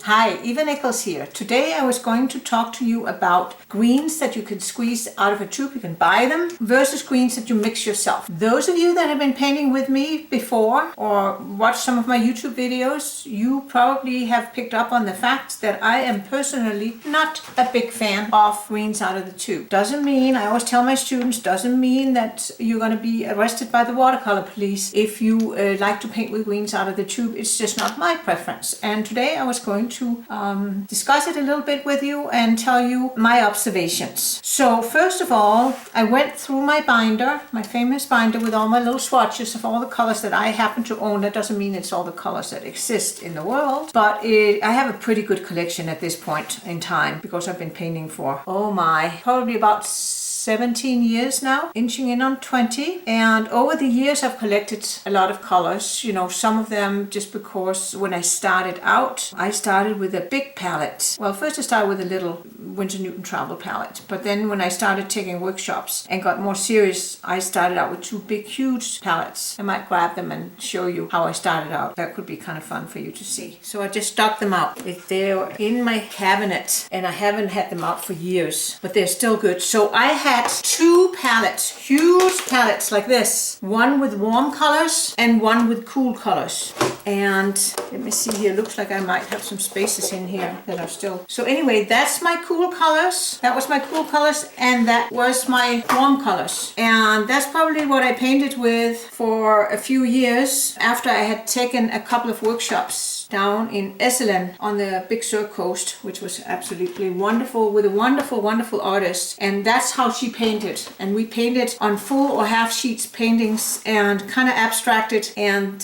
Hi, Eva Nichols here. Today I was going to talk to you about greens that you can squeeze out of a tube, you can buy them, versus greens that you mix yourself. Those of you that have been painting with me before or watched some of my YouTube videos, you probably have picked up on the fact that I am personally not a big fan of greens out of the tube. Doesn't mean, I always tell my students, doesn't mean that you're going to be arrested by the watercolor police if you like to paint with greens out of the tube. It's just not my preference. And today I was going to discuss it a little bit with you and tell you my observations. So first of all, I went through my binder, my famous binder with all my little swatches of all the colors that I happen to own. That doesn't mean it's all the colors that exist in the world, but I have a pretty good collection at this point in time because I've been painting for, probably about 17 years now, inching in on 20. And over the years I've collected a lot of colors, you know, some of them just because when I started out, I started with a big palette. Well, first I started with a little Winsor Newton travel palette, but then when I started taking workshops and got more serious, I started out with two big, huge palettes. I might grab them and show you how I started out. That could be kind of fun for you to see. So I just stuck them out. They're in my cabinet and I haven't had them out for years, but they're still good. So I had two palettes, huge palettes like this. One with warm colors and one with cool colors. And let me see here, looks like I might have some spaces in here that are still. So anyway, that's my cool colors. That was my cool colors and that was my warm colors. And that's probably what I painted with for a few years after I had taken a couple of workshops down in Esselen on the Big Sur coast, which was absolutely wonderful with a wonderful, wonderful artist. And that's how she painted. And we painted on full or half sheets paintings and kind of abstracted and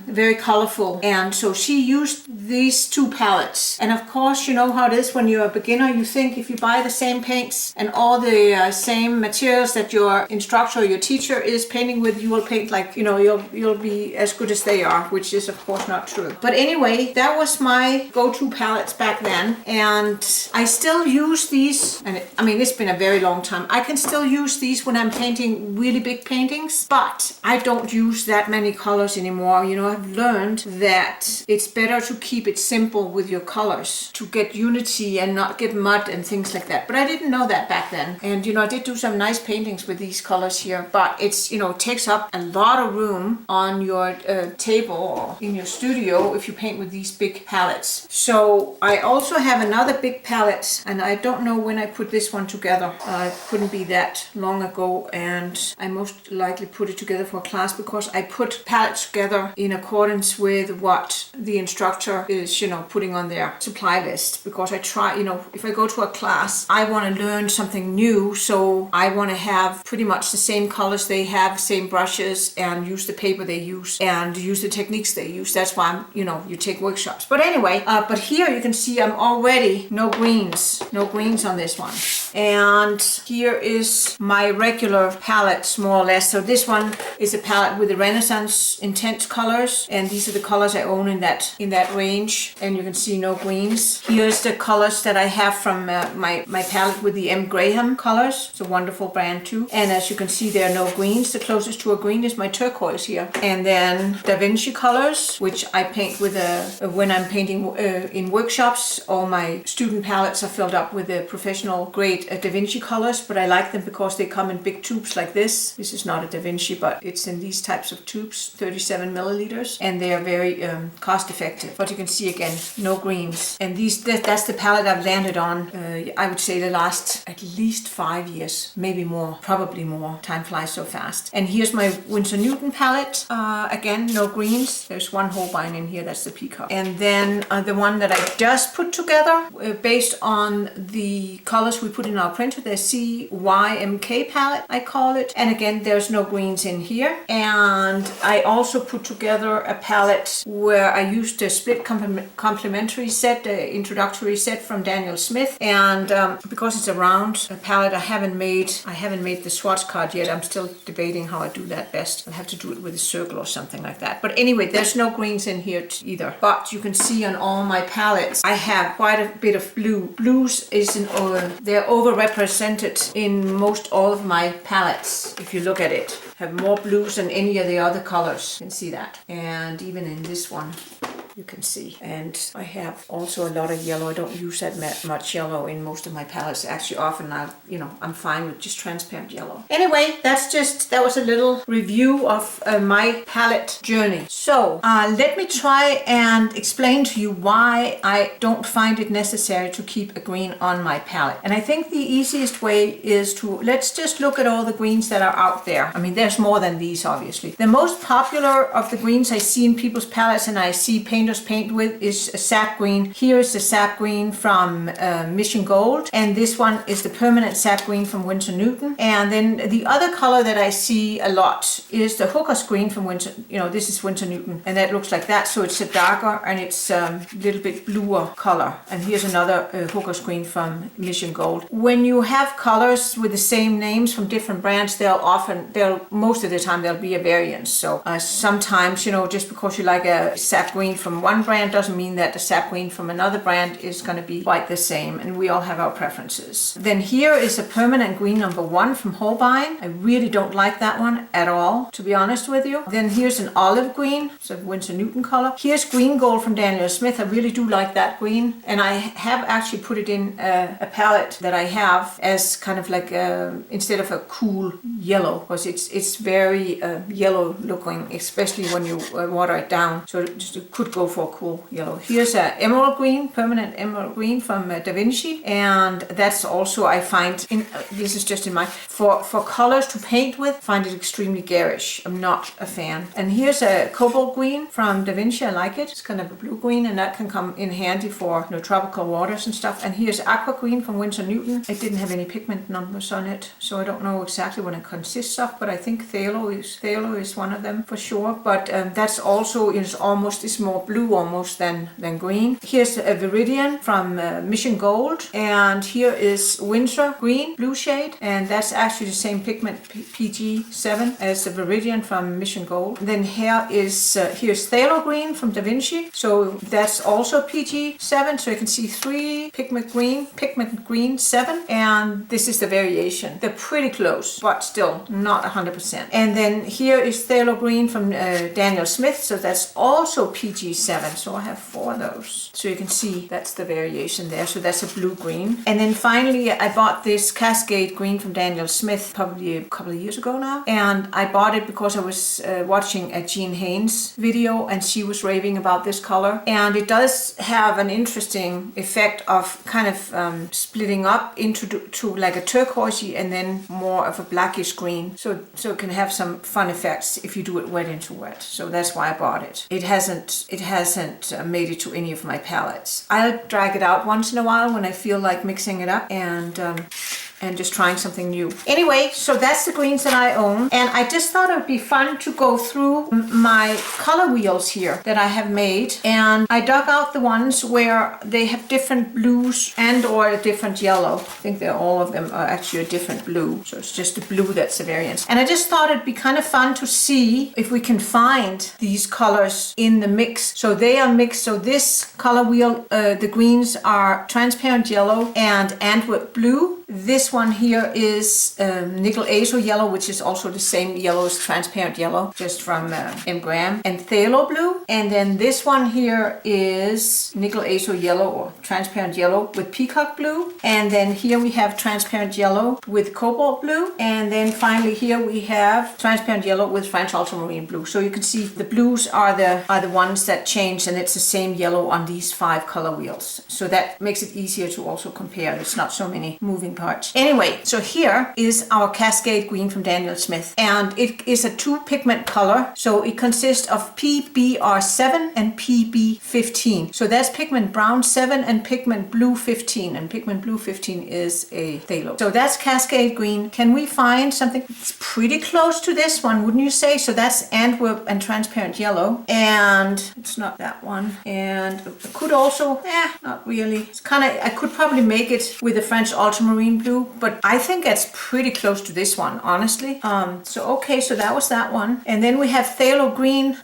very colorful. And so she used these two palettes. And of course, you know how it is when you're a beginner, you think if you buy the same paints and all the same materials that your instructor or your teacher is painting with, you will paint like, you know, you'll be as good as they are, which is of course not true. But anyway, that was my go-to palettes back then, and I still use these, and it's been a very long time. I can still use these when I'm painting really big paintings, but I don't use that many colors anymore. You know, I've learned that it's better to keep it simple with your colors to get unity and not get mud and things like that. But I didn't know that back then, and you know, I did do some nice paintings with these colors here, but it's, you know, it takes up a lot of room on your table or in your studio if you paint with these big palettes. So I also have another big palette, and I don't know when I put this one together. It couldn't be that long ago, and I most likely put it together for a class because I put palettes together in accordance with what the instructor is, you know, putting on their supply list, because I try, you know, if I go to a class, I want to learn something new, so I want to have pretty much the same colors they have, same brushes, and use the paper they use and use the techniques they use. That's why I'm, you know, you take workshops. But anyway, but here you can see I'm already no greens on this one. And here is my regular palettes, more or less. So this one is a palette with the Renaissance intense colors, and these are the colors I own in that range. And you can see no greens. Here's the colors that I have from my palette with the M. Graham colors. It's a wonderful brand too. And as you can see, there are no greens. The closest to a green is my turquoise here. And then Da Vinci colors, which I paint with when I'm painting in workshops. All my student palettes are filled up with the professional grade Da Vinci colors, but I like them because they come in big tubes like this. This is not a Da Vinci, but it's in these types of tubes, 37 milliliters, and they are very cost effective. But you can see again, no greens. And that's the palette I've landed on, I would say the last at least 5 years, maybe more, probably more. Time flies so fast. And here's my Winsor Newton palette. Again, no greens. There's one Holbein in here, that's the Peacock. And then the one that I just put together based on the colors we put in our printer, the CYMK palette, I call it. And again, there's no greens in here. And I also put together a palette where I used a split complementary set, the introductory set from Daniel Smith. And because it's a round palette, I haven't made the swatch card yet. I'm still debating how I do that best. I'll have to do it with a circle or something like that. But anyway, there's no greens in here either. But you can see on all my palettes, I have quite a bit of blue. Blues is they're overrepresented in most all of my palettes. If you look at it, have more blues than any of the other colors. You can see that. And even in this one, you can see. And I have also a lot of yellow. I don't use that much yellow in most of my palettes. Actually, often I'm fine with just transparent yellow. Anyway, that was a little review of my palette journey. So let me try and explain to you why I don't find it necessary to keep a green on my palette. And I think the easiest way is to, let's just look at all the greens that are out there. I mean, there's more than these, obviously. The most popular of the greens I see in people's palettes and I see painters paint with is a Sap Green. Here is the Sap Green from Mission Gold, and this one is the permanent Sap Green from Winsor Newton. And then the other color that I see a lot is the Hooker's Green from Winsor, this is Winsor Newton, and that looks like that. So it's a darker and it's a little bit bluer color. And here's another Hooker's Green from Mission Gold. When you have colors with the same names from different brands, most of the time there'll be a variance. So sometimes, just because you like a Sap Green from one brand doesn't mean that the Sap Green from another brand is going to be quite the same, and we all have our preferences. Then here is a permanent green number 1 from Holbein. I really don't like that one at all, to be honest with you. Then here's an olive green, it's a Winsor Newton color. Here's green gold from Daniel Smith. I really do like that green, and I have actually put it in a palette that I have as kind of like instead of a cool yellow, because it's very yellow looking, especially when you water it down. So it could go for a cool yellow. Here's a emerald green, permanent emerald green from Da Vinci, and that's also, I find, this is just in my, for colors to paint with, find it extremely garish. I'm not a fan. And here's a cobalt green from Da Vinci. I like it. It's kind of a blue green, and that can come in handy for tropical waters and stuff. And here's aqua green from Winsor Newton. It didn't have any pigment numbers on it, so I don't know exactly what it consists of, but I think phthalo is one of them for sure. But that's also is more blue almost than green. Here's a Viridian from Mission Gold, and here is Winsor Green, blue shade, and that's actually the same pigment, PG7, as the Viridian from Mission Gold. Then here's Phthalo Green from Da Vinci, so that's also PG7, so you can see 3 pigment green 7, and this is the variation. They're pretty close, but still not 100%. And then here is Phthalo Green from Daniel Smith, so that's also PG7, so I have 4 of those. So you can see that's the variation there, so that's a blue green. And then finally I bought this Cascade Green from Daniel Smith probably a couple of years ago now, and I bought it because I was watching a Jean Haynes video and she was raving about this color, and it does have an interesting effect of kind of splitting up into like a turquoisey and then more of a blackish green, so it can have some fun effects if you do it wet into wet. So that's why I bought it. It hasn't made it to any of my palettes. I'll drag it out once in a while when I feel like mixing it up and just trying something new. Anyway, so that's the greens that I own, and I just thought it would be fun to go through my color wheels here that I have made, and I dug out the ones where they have different blues and or a different yellow. I think all of them are actually a different blue, so it's just the blue that's the variance. And I just thought it'd be kind of fun to see if we can find these colors in the mix. So they are mixed, so this color wheel, the greens are transparent yellow and Antwerp blue. This one here is nickel Azo Yellow, which is also the same yellow as transparent yellow, just from M. Graham, and Phthalo Blue. And then this one here is nickel Azo Yellow or transparent yellow with peacock blue. And then here we have transparent yellow with cobalt blue. And then finally here we have transparent yellow with French ultramarine blue. So you can see the blues are the ones that change, and it's the same yellow on these 5 color wheels. So that makes it easier to also compare. It's not so many moving parts. Anyway, so here is our Cascade Green from Daniel Smith, and it is a 2 pigment color, so it consists of PBR7 and PB15. So that's pigment brown 7 and pigment blue 15, and pigment blue 15 is a phthalo. So that's Cascade Green. Can we find something that's pretty close to this one, wouldn't you say? So that's Antwerp and transparent yellow, and it's not that one. And it could also, not really. It's kind of, I could probably make it with a French ultramarine blue, blue, but I think that's pretty close to this one, honestly. Okay, so that was that one. And then we have Phthalo Green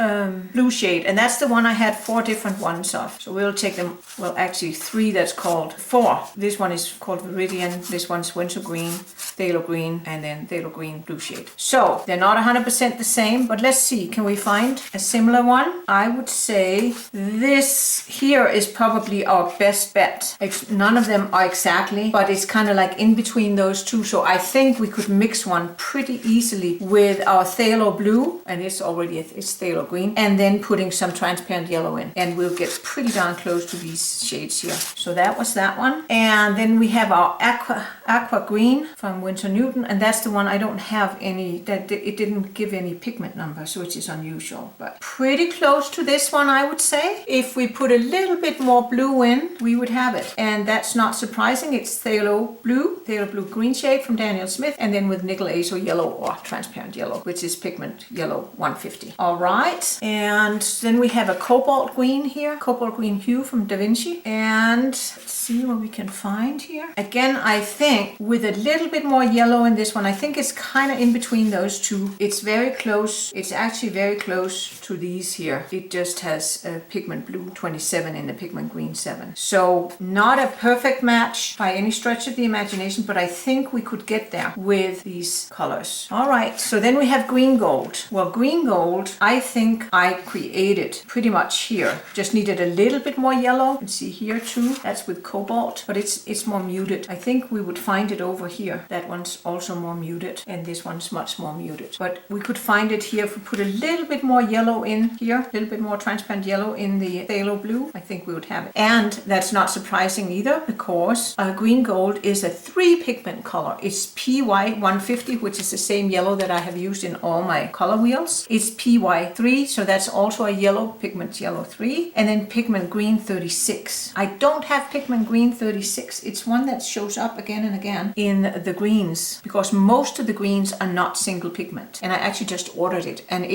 blue shade, and that's the one I had 4 different ones of. So we'll take them, well, actually 3, that's called 4. This one is called Viridian, this one's Winter Green, Phthalo Green, and then Phthalo Green blue shade. So they're not 100% the same, but let's see, can we find a similar one? I would say this here is probably our best bet. None of them are exactly, but it's kind of like in between those two. So I think we could mix one pretty easily with our Phthalo Blue, and it's Phthalo Green, and then putting some transparent yellow in, and we'll get pretty darn close to these shades here. So that was that one. And then we have our Aqua Green from Winsor Newton, and that's the one I don't have any, that it didn't give any pigment numbers, which is unusual, but pretty close to this one, I would say. If we put a little bit more blue in, we would have it, and that's not surprising. It's Phthalo Blue green shade from Daniel Smith, and then with nickel Azo Yellow or transparent yellow, which is pigment yellow 150. All right, and then we have a cobalt green here, cobalt green hue from Da Vinci, and let's see what we can find here. Again, I think with a little bit more yellow in this one, I think it's kind of in between those two. It's very close. It's actually very close to these here. It just has a pigment blue 27 and a pigment green 7. So not a perfect match by any stretch of the imagination, but I think we could get there with these colors. All right, so then we have green gold. Well, green gold, I think I created pretty much here. Just needed a little bit more yellow. You can see here too. That's with cobalt, but it's more muted. I think we would find it over here. That one's also more muted, and this one's much more muted. But we could find it here if we put a little bit more yellow in here, a little bit more transparent yellow in the Phthalo Blue. I think we would have it. And that's not surprising either, because green gold is a 3 pigment color. It's PY 150, which is the same yellow that I have used in all my color wheels. It's PY 3, so that's also a yellow, pigment yellow 3, and then pigment green 36. I don't have pigment green 36. It's one that shows up again and again in the greens, because most of the greens are not single pigment, and I actually just ordered it, and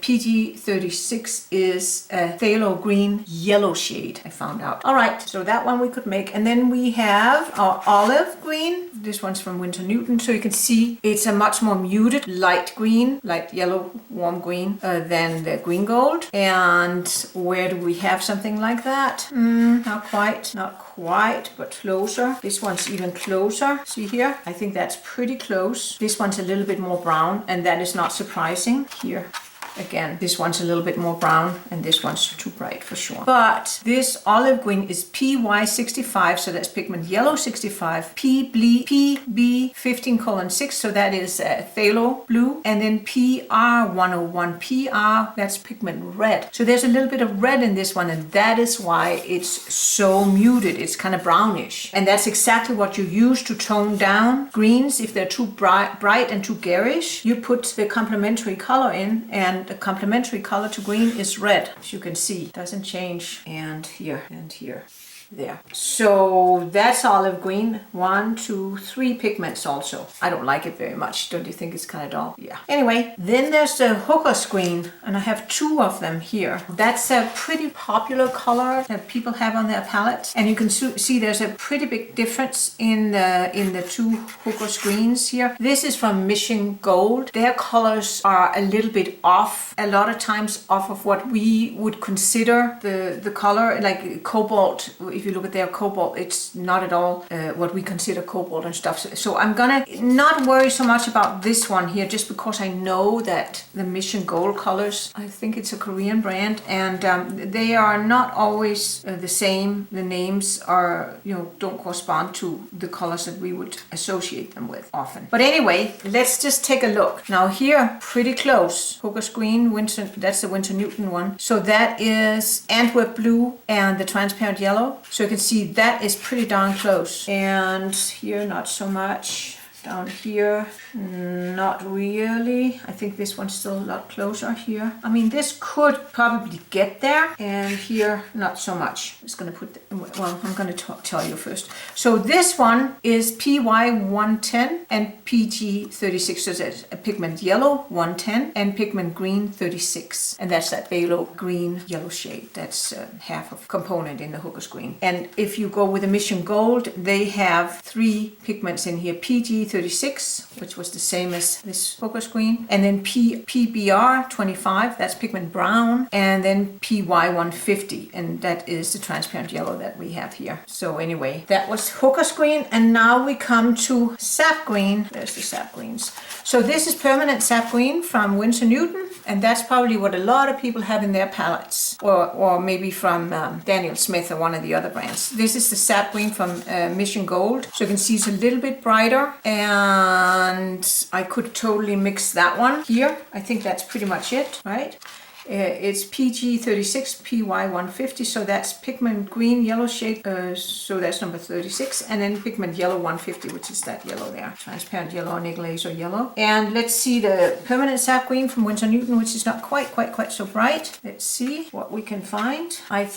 PG 36 is a Phthalo Green yellow shade, I found out. All right, so that one we could make. And then we have our olive green. This one's from Winsor Newton, so you can see it's a much more muted light green, light yellow, warm green than the green gold. And where do we have something like that? Not quite, but closer. This one's even closer. See here? I think that's pretty close. This one's a little bit more brown, and that is not surprising. Here. Again, this one's a little bit more brown, and this one's too bright for sure. But this olive green is PY65, so that's pigment yellow 65, PB 15:6, so that is Phthalo Blue, and then PR101, PR, that's pigment red. So there's a little bit of red in this one, and that is why it's so muted. It's kind of brownish, and that's exactly what you use to tone down greens. If they're too bright and too garish, you put the complementary color in, and the complementary color to green is red, as you can see. Doesn't change. And here and here. There. So that's olive green. 1, 2, 3 pigments also. I don't like it very much. Don't you think it's kind of dull? Yeah. Anyway, then there's the hooker's green, and I have 2 of them here. That's a pretty popular color that people have on their palettes, and you can see there's a pretty big difference in the 2 hooker's greens here. This is from Mission Gold. Their colors are a little bit off, a lot of times off of what we would consider the color, like cobalt. If you look at their cobalt, it's not at all what we consider cobalt and stuff. So I'm gonna not worry so much about this one here, just because I know that the Mission Gold colors, I think it's a Korean brand, and they are not always the same. The names are, don't correspond to the colors that we would associate them with often. But anyway, let's just take a look. Now here, pretty close. Hooker's green, that's the Winsor Newton one. So that is Antwerp blue and the transparent yellow. So you can see that is pretty darn close. And here, not so much. Down here, not really. I think this one's still a lot closer here. I mean, this could probably get there, and here, not so much. I'm just gonna put, well, I'm gonna tell you first. So this one is PY 110 and PG 36. So that's a pigment yellow 110 and pigment green 36. And that's that phthalo green yellow shade. That's half of component in the Hooker's Green. And if you go with a Mission Gold, they have 3 pigments in here. PG 36, which was the same as this Hooker's Green. And then PBR 25, that's pigment brown. And then PY 150, and that is the transparent yellow that we have here. So anyway, that was Hooker's Green. And now we come to Sap Green. There's the Sap Greens. So this is permanent Sap Green from Winsor Newton, and that's probably what a lot of people have in their palettes, or maybe from Daniel Smith or one of the other brands. This is the Sap Green from Mission Gold. So you can see it's a little bit brighter, and I could totally mix that one here. I think that's pretty much it, right? It's PG 36, PY 150, so that's pigment green yellow shade, so that's number 36, and then pigment yellow 150, which is that yellow there, transparent yellow, nickel Azo Yellow. And let's see the permanent Sap Green from Winsor Newton, which is not quite so bright. Let's see what we can find. I'm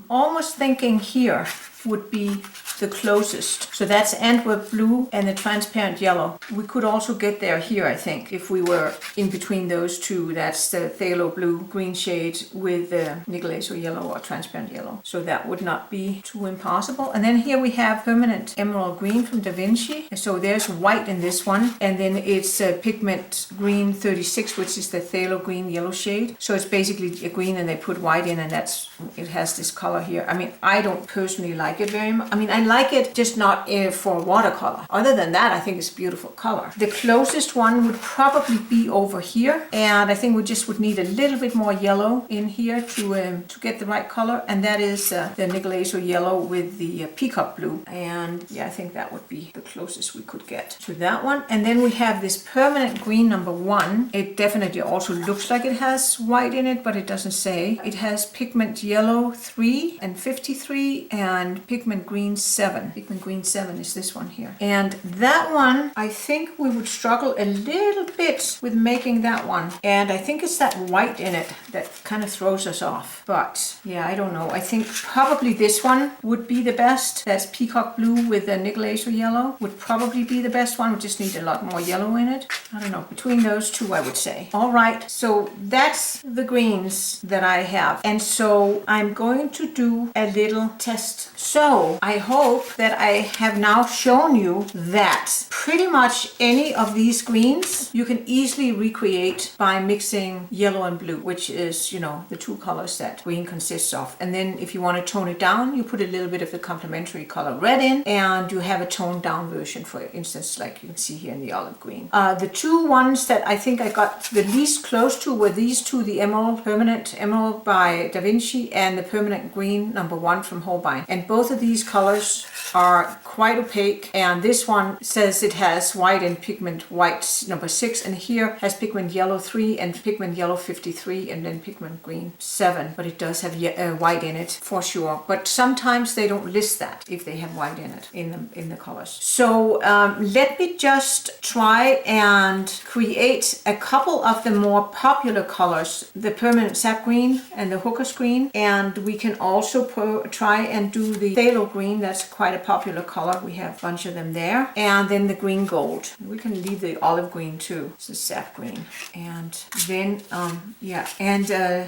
almost thinking here would be the closest. So that's Antwerp Blue and the transparent yellow. We could also get there here, I think, if we were in between those two. That's the Phthalo Blue green shade with the nickel Azo Yellow or transparent yellow. So that would not be too impossible. And then here we have permanent Emerald Green from Da Vinci. So there's white in this one. And then it's pigment green 36, which is the Phthalo Green yellow shade. So it's basically a green and they put white in, and it has this color here. I mean, I don't personally like it very much. I mean, I like it, just not for watercolor. Other than that, I think it's a beautiful color. The closest one would probably be over here, and I think we just would need a little bit more yellow in here to get the right color, and that is the nickel Azo Yellow with the peacock blue. And yeah, I think that would be the closest we could get to that one. And then we have this permanent green number 1. It definitely also looks like it has white in it, but it doesn't say. It has pigment yellow 3 and 53 and pigment green 7. Pigment green 7 is this one here. And that one, I think we would struggle a little bit with making that one. And I think it's that white in it that kind of throws us off. But yeah, I don't know. I think probably this one would be the best. That's peacock blue with the nickel Azo Yellow. Would probably be the best one. We just need a lot more yellow in it. I don't know. Between those two, I would say. All right. So that's the greens that I have. And so I'm going to do a little test. So I hope that I have now shown you that pretty much any of these greens you can easily recreate by mixing yellow and blue, which is, you know, the two colors that green consists of. And then if you want to tone it down, you put a little bit of the complementary color red in, and you have a toned down version, for instance, like you can see here in the olive green. The two ones that I think I got the least close to were these two, the permanent emerald by Da Vinci and the permanent green number 1 from Holbein. And both of these colors are quite opaque, and this one says it has white and pigment white number 6, and here has pigment yellow 3 and pigment yellow 53 and then pigment green 7, but it does have white in it for sure. But sometimes they don't list that if they have white in it in the colors. So let me just try and create a couple of the more popular colors, the permanent Sap Green and the Hooker's Green, and we can also try and do the Phthalo Green. That's quite a popular color. We have a bunch of them there. And then the green gold. We can leave the olive green too. It's the Sap Green. And then,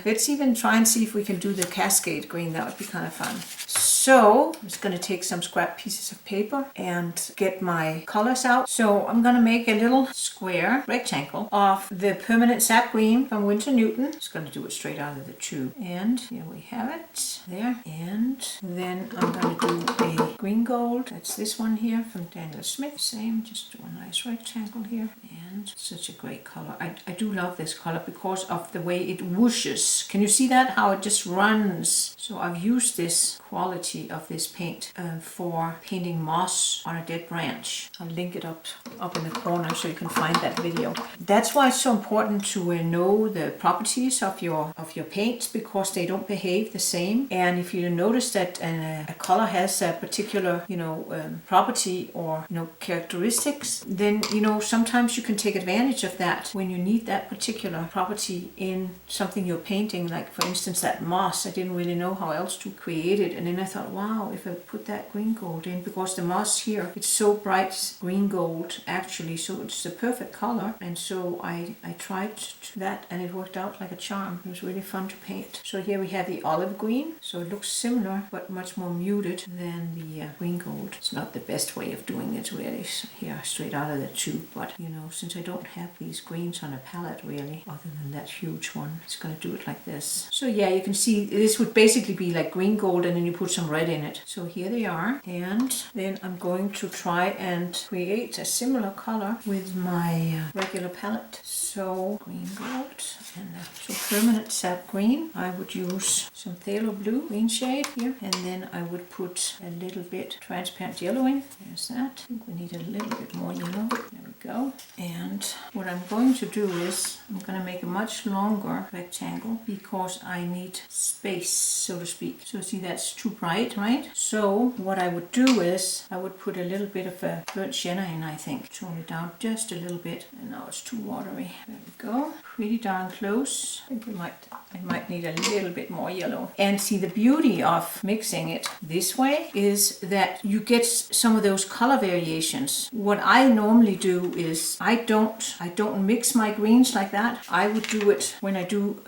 let's even try and see if we can do the Cascade Green. That would be kind of fun. So I'm just going to take some scrap pieces of paper and get my colors out. So I'm going to make a little square rectangle of the permanent Sap Green from Winsor Newton. Just going to do it straight out of the tube. And here we have it there. And then I'm going to do a green gold. That's this one here from Daniel Smith. Same, just do a nice rectangle here. And such a great color. I do love this color because of the way it whooshes. Can you see that? How it just runs. So I've used this quality property of this paint for painting moss on a dead branch. I'll link it up in the corner so you can find that video. That's why it's so important to know the properties of your paints, because they don't behave the same. And if you notice that a color has a particular property or characteristics, then sometimes you can take advantage of that when you need that particular property in something you're painting. Like for instance that moss, I didn't really know how else to create it, and then I thought, wow, if I put that green gold in, because the moss here, it's so bright green gold actually, so it's the perfect color. And so I tried that and it worked out like a charm. It was really fun to paint. So here we have the olive green, so it looks similar but much more muted than the green gold. It's not the best way of doing it really here straight out of the tube, but since I don't have these greens on a palette really, other than that huge one, it's going to do it like this. So yeah, you can see this would basically be like green gold and then you put some red in it. So here they are, and then I'm going to try and create a similar color with my regular palette. So green gold, and so permanent sap green. I would use some phthalo blue green shade here, and then I would put a little bit transparent yellow in. There's that. I think we need a little bit more yellow. There we go. And what I'm going to do is I'm going to make a much longer rectangle because I need space, so to speak. So see, that's too bright, right? So what I would do is I would put a little bit of a burnt sienna in, I think. Tone it down just a little bit, and now it's too watery. There we go. Pretty darn close. I think I might need a little bit more yellow. And see, the beauty of mixing it this way is that you get some of those color variations. What I normally do is I don't mix my greens like that. I would do it when I do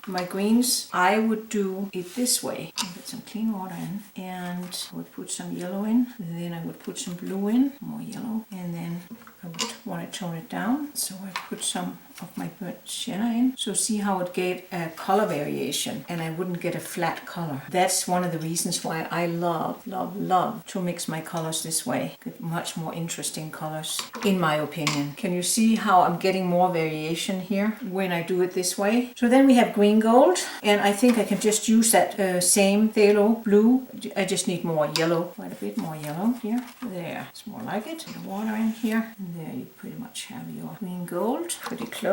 my greens. I would do it this way. I'll get some clean water in, and I would put some yellow in, and then I would put some blue in, more yellow, and then I would want to tone it down, so I put some of my burnt sienna in. So see how it gave a color variation, and I wouldn't get a flat color. That's one of the reasons why I love to mix my colors this way. Get much more interesting colors, in my opinion. Can you see how I'm getting more variation here when I do it this way? So then we have green gold, and I think I can just use that same phthalo blue. I just need more yellow, quite a bit more yellow here. There, it's more like it. Put the water in here, and there you pretty much have your green gold, pretty close.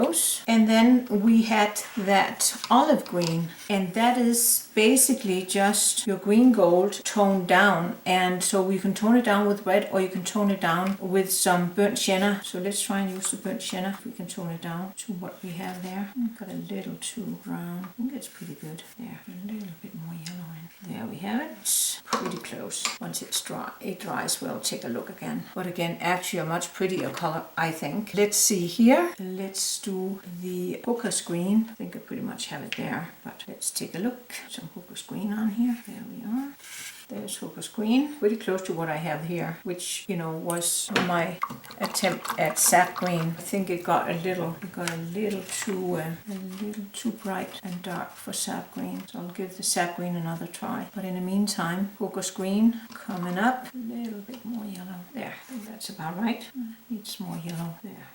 And then we had that olive green, and that is basically just your green gold toned down. And so you can tone it down with red, or you can tone it down with some burnt sienna. So let's try and use the burnt sienna if we can tone it down to what we have there. Got a little too brown. I think it's pretty good. There, a little bit more yellow in. There we have it. Pretty close. Once it's dry, it dries, we'll take a look again. But again, actually a much prettier color, I think. Let's see here. Let's do the focus green. I think I pretty much have it there, but let's take a look. Some focus green on here. There we are. There's focus green, pretty close to what I have here, which was my attempt at sap green. I think it got a little too bright and dark for sap green. So I'll give the sap green another try. But in the meantime, focus green coming up, a little bit more yellow. There, I think that's about right. Needs more yellow. There,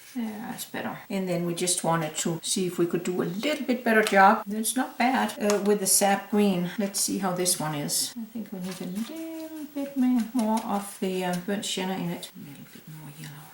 that's better. And then we just wanted to see if we could do a little bit better job. It's not bad with the sap green. Let's see how this one is. I think we need a little bit more of the burnt sienna in it. A little bit more yellow.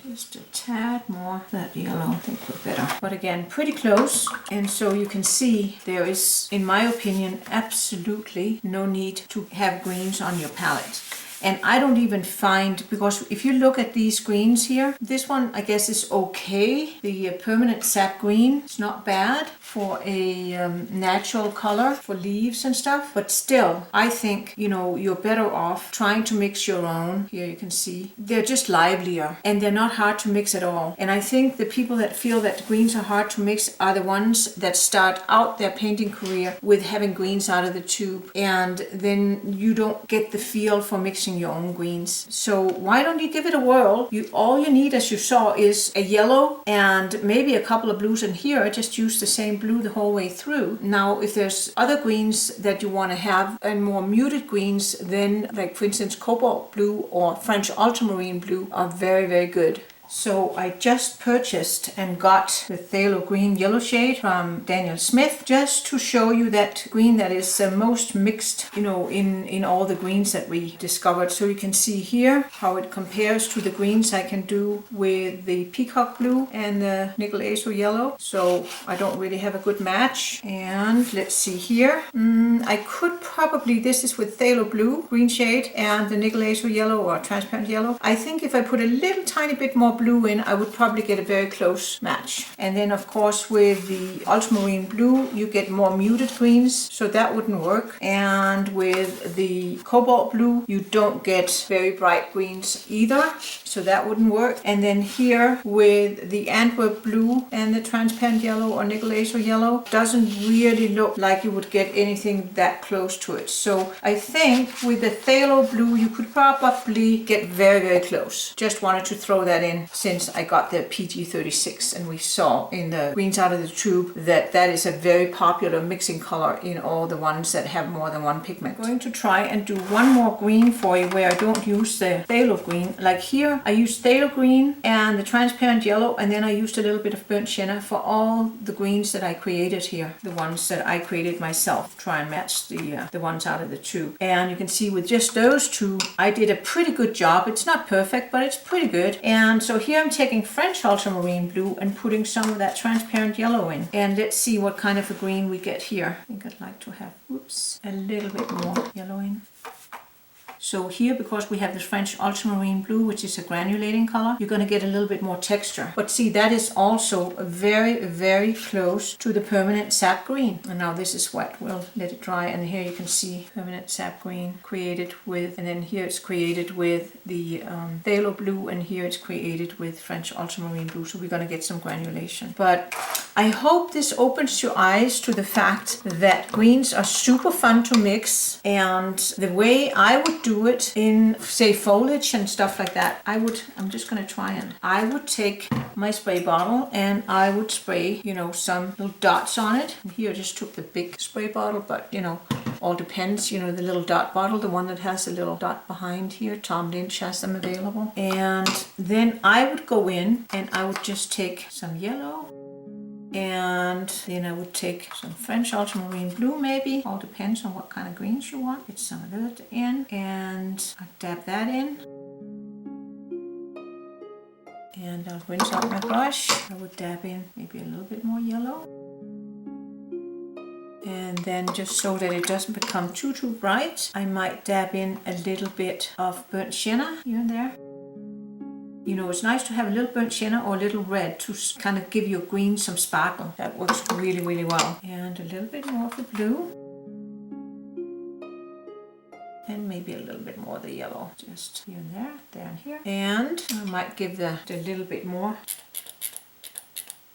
Just a tad more of that yellow. I think we're better. But again, pretty close. And so you can see there is, in my opinion, absolutely no need to have greens on your palette. And I don't even find, because if you look at these greens here, this one I guess is okay. The permanent sap green is not bad for a natural color for leaves and stuff. But still, I think, you're better off trying to mix your own. Here you can see they're just livelier and they're not hard to mix at all. And I think the people that feel that greens are hard to mix are the ones that start out their painting career with having greens out of the tube. And then you don't get the feel for mixing your own greens. So why don't you give it a whirl? All you need, as you saw, is a yellow and maybe a couple of blues. And here I just used the same blue the whole way through. Now if there's other greens that you want to have and more muted greens, then like for instance cobalt blue or French ultramarine blue are very, very good. So I just purchased and got the Phthalo Green yellow shade from Daniel Smith, just to show you that green that is most mixed, you know, in all the greens that we discovered. So you can see here how it compares to the greens I can do with the Peacock Blue and the Nickel Azo Yellow. So I don't really have a good match. And let's see here. I could probably, this is with Phthalo Blue green shade and the Nickel Azo Yellow or transparent yellow. I think if I put a little tiny bit more blue in, I would probably get a very close match. And then of course with the ultramarine blue you get more muted greens, so that wouldn't work. And with the cobalt blue you don't get very bright greens either, so that wouldn't work. And then here with the Antwerp blue and the transparent yellow or Nickel Azo Yellow, doesn't really look like you would get anything that close to it. So I think with the Phthalo Blue you could probably get very, very close. Just wanted to throw that in since I got the PG36 and we saw in the greens out of the tube that that is a very popular mixing color in all the ones that have more than one pigment. I'm going to try and do one more green for you where I don't use the Phthalo Green. Like here I used Phthalo Green and the transparent yellow, and then I used a little bit of burnt sienna for all the greens that I created here, the ones that I created myself, try and match the ones out of the tube. And you can see with just those two I did a pretty good job. It's not perfect, but it's pretty good. And so here I'm taking French ultramarine blue and putting some of that transparent yellow in. And let's see what kind of a green we get here. I think I'd like to have, a little bit more yellow in. So here, because we have this French ultramarine blue, which is a granulating color, you're going to get a little bit more texture. But see, that is also very, very close to the permanent Sap Green. And now this is wet. We'll let it dry. And here you can see permanent Sap Green created with, and then here it's created with the Phthalo Blue, and here it's created with French ultramarine blue. So we're going to get some granulation. But I hope this opens your eyes to the fact that greens are super fun to mix. And the way I would do it in, say, foliage and stuff like that, I'm just going to try and I would take my spray bottle and I would spray, you know, some little dots on it. And here I just took the big spray bottle, but you know, all depends, you know, the little dot bottle, the one that has a little dot behind here, Tom Lynch has them available. And then I would go in and I would just take some yellow, and then I would take some French ultramarine blue, maybe, all depends on what kind of greens you want. Get some of that in, and I'll dab that in. And I'll rinse out my brush. I would dab in maybe a little bit more yellow. And then just so that it doesn't become too bright, I might dab in a little bit of burnt sienna here and there. You know, it's nice to have a little burnt sienna or a little red to kind of give your green some sparkle. That works really, really well. And a little bit more of the blue. And maybe a little bit more of the yellow. Just here and there and here. And I might give the little bit more.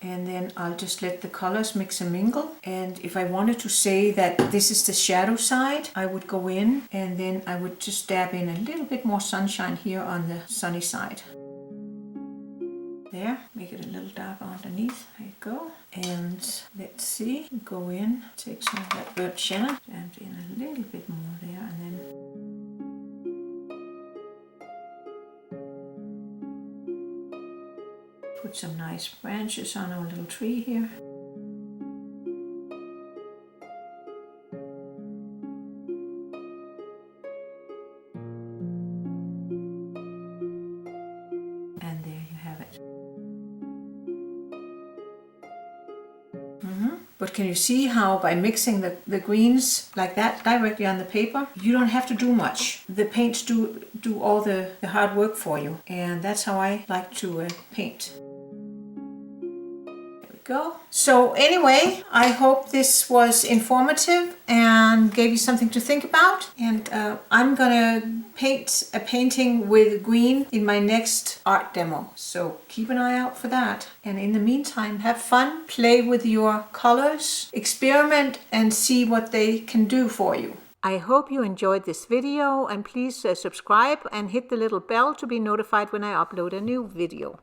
And then I'll just let the colors mix and mingle. And if I wanted to say that this is the shadow side, I would go in and then I would just dab in a little bit more sunshine here on the sunny side. There, make it a little darker underneath. There you go. And let's see, go in, take some of that burnt sienna, dab in a little bit more there, and then put some nice branches on our little tree here. And there you have it. But can you see how by mixing the greens like that directly on the paper, you don't have to do much. The paints do all the hard work for you. And that's how I like to paint. Go. So anyway, I hope this was informative and gave you something to think about. And I'm gonna paint a painting with green in my next art demo. So keep an eye out for that. And in the meantime, have fun, play with your colors, experiment and see what they can do for you. I hope you enjoyed this video, and please subscribe and hit the little bell to be notified when I upload a new video.